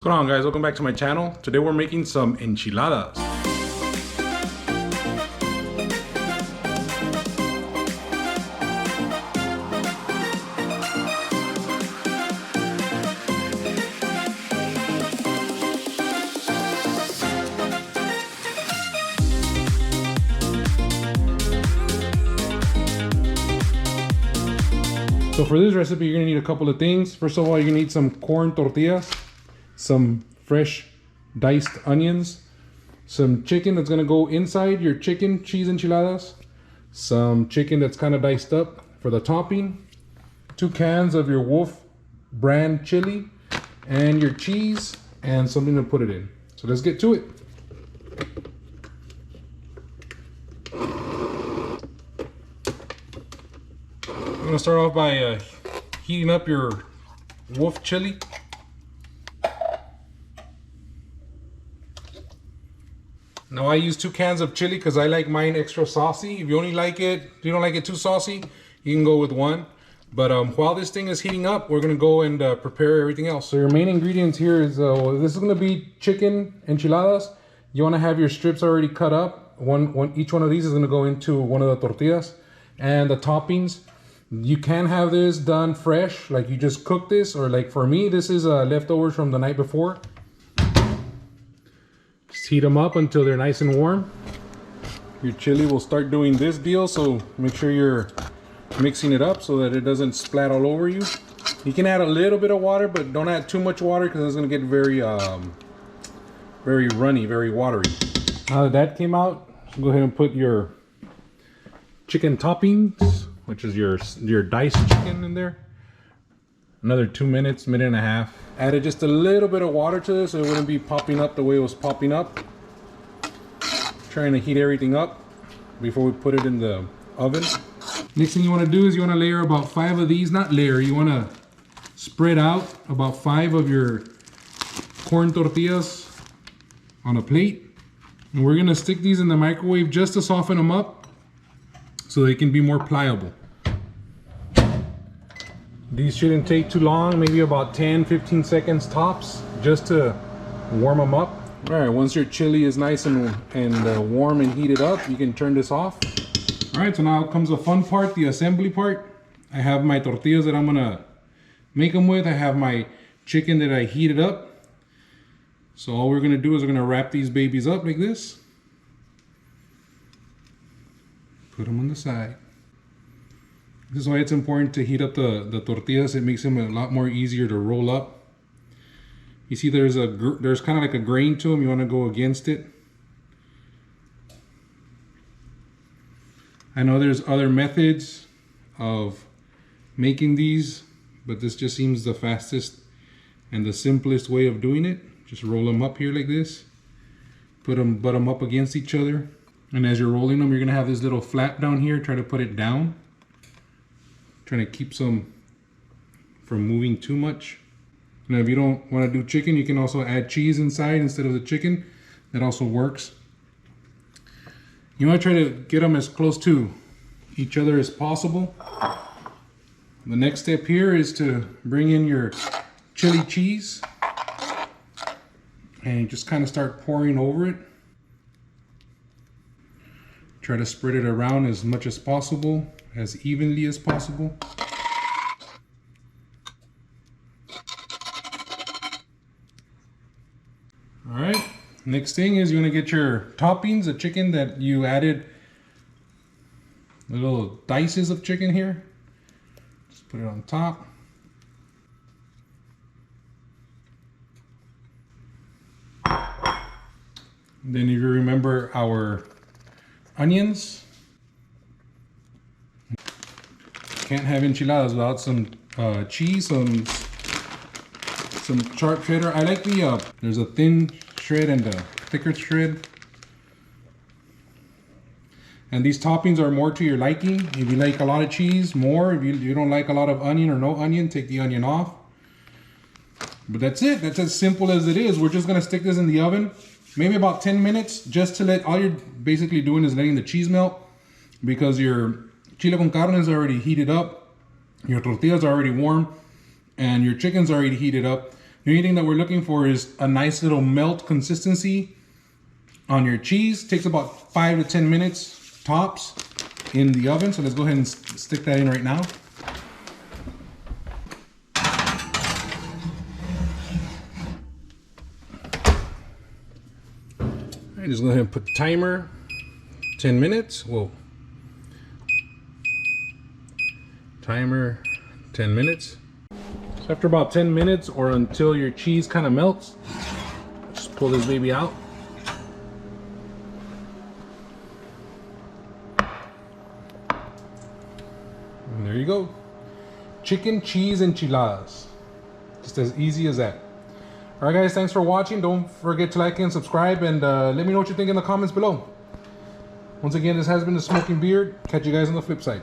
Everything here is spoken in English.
What's going on, guys? Welcome back to my channel. Today we're making some enchiladas. So for this recipe, you're gonna need a couple of things. First of all, you're gonna need some corn tortillas, some fresh diced onions, some chicken that's gonna go inside your chicken cheese enchiladas, some chicken that's kind of diced up for the topping, 2 cans of your Wolf brand chili, and your cheese, and something to put it in. So let's get to it. I'm gonna start off by heating up your Wolf chili. Now I use 2 cans of chili because I like mine extra saucy. If you don't like it too saucy, you can go with 1. But while this thing is heating up, we're gonna go and prepare everything else. So your main ingredients here is, this is gonna be chicken enchiladas. You wanna have your strips already cut up. Each one of these is gonna go into one of the tortillas. And the toppings, you can have this done fresh, like you just cook this, or like for me, this is leftovers from the night before. Just heat them up until they're nice and warm. Your chili will start doing this deal, so make sure you're mixing it up so that it doesn't splat all over you. You can add a little bit of water, but don't add too much water because it's gonna get very runny, very watery. Now that came out, go ahead and put your chicken toppings, which is your diced chicken in there. Another 2 minutes, minute and a half. Added just a little bit of water to this so it wouldn't be popping up the way it was popping up. Trying to heat everything up before we put it in the oven. Next thing you want to do is you want to layer about 5 of these, not layer, you want to spread out about 5 of your corn tortillas on a plate. And we're going to stick these in the microwave just to soften them up so they can be more pliable. These shouldn't take too long, maybe about 10-15 seconds tops, just to warm them up. All right, once your chili is nice and warm and heated up, you can turn this off. All right, so now comes the fun part, the assembly part. I have my tortillas that I'm gonna make them with. I have my chicken that I heated up. So all we're gonna do is we're gonna wrap these babies up like this. Put them on the side. This is why it's important to heat up the tortillas. It makes them a lot more easier to roll up. You see there's kind of like a grain to them. You want to go against it. I know there's other methods of making these, but this just seems the fastest and the simplest way of doing it. Just roll them up here like this. Butt them up against each other. And as you're rolling them, you're gonna have this little flap down here. Try to put it down. Trying to keep some from moving too much. Now if you don't want to do chicken, you can also add cheese inside instead of the chicken. That also works. You want to try to get them as close to each other as possible. The next step here is to bring in your chili cheese and you just kind of start pouring over it. Try to spread it around as much as possible, as evenly as possible. All right, next thing is you want to get your toppings, the chicken that you added, little dices of chicken here. Just put it on top. And then if you remember our onions. Can't have enchiladas without some cheese, some sharp shredder. I like there's a thin shred and a thicker shred. And these toppings are more to your liking. If you like a lot of cheese, more. If you don't like a lot of onion or no onion, take the onion off. But that's it. That's as simple as it is. We're just gonna stick this in the oven. Maybe about 10 minutes, just to let, all you're basically doing is letting the cheese melt, because your chile con carne is already heated up, your tortillas are already warm, and your chicken's already heated up. The only thing that we're looking for is a nice little melt consistency on your cheese. Takes about 5 to 10 minutes tops in the oven. So let's go ahead and stick that in right now. All right, just go ahead and put the timer, 10 minutes. Whoa. Timer, 10 minutes. So after about 10 minutes or until your cheese kind of melts, just pull this baby out. And there you go. Chicken cheese enchiladas. Just as easy as that. Alright guys, thanks for watching. Don't forget to like and subscribe, and let me know what you think in the comments below. Once again, this has been the Smoking Beard. Catch you guys on the flip side.